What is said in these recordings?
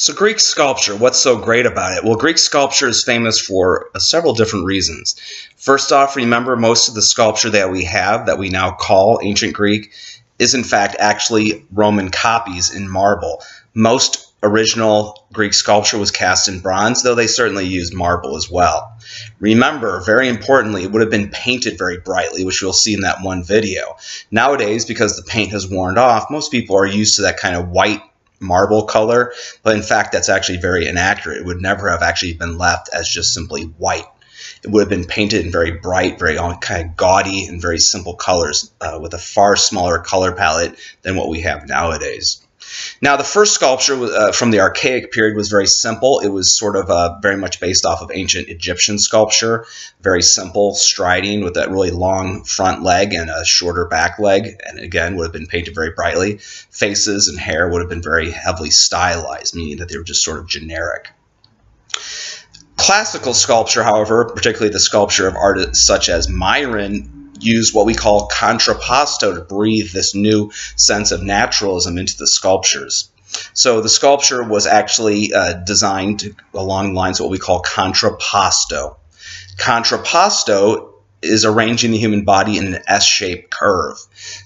So Greek sculpture, what's so great about it? Well, Greek sculpture is famous for several different reasons. First off, remember most of the sculpture that we have that we now call ancient Greek is in fact actually Roman copies in marble. Most original Greek sculpture was cast in bronze, though they certainly used marble as well. Remember, very importantly, it would have been painted very brightly, which you'll see in that one video. Nowadays, because the paint has worn off, most people are used to that kind of white marble color, but in fact that's actually very inaccurate. It would never have actually been left as just simply white. It would have been painted in very bright, very kind of gaudy and very simple colors with a far smaller color palette than what we have nowadays. Now, the first sculpture from the Archaic period was very simple. It was sort of very much based off of ancient Egyptian sculpture. Very simple, striding with that really long front leg and a shorter back leg. And again, would have been painted very brightly. Faces and hair would have been very heavily stylized, meaning that they were just sort of generic. Classical sculpture, however, particularly the sculpture of artists such as Myron, use what we call contrapposto to breathe this new sense of naturalism into the sculptures. So the sculpture was actually designed along the lines of what we call contrapposto. Contrapposto is arranging the human body in an S-shaped curve.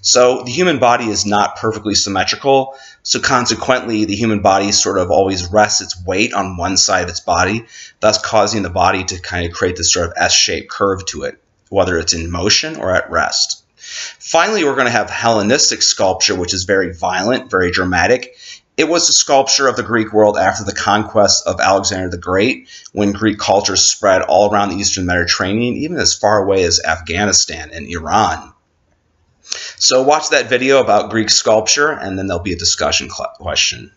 So the human body is not perfectly symmetrical, so consequently the human body sort of always rests its weight on one side of its body, thus causing the body to kind of create this sort of S-shaped curve to it, whether it's in motion or at rest. Finally, we're going to have Hellenistic sculpture, which is very violent, very dramatic. It was the sculpture of the Greek world after the conquest of Alexander the Great, when Greek culture spread all around the Eastern Mediterranean, even as far away as Afghanistan and Iran. So watch that video about Greek sculpture, and then there'll be a discussion question.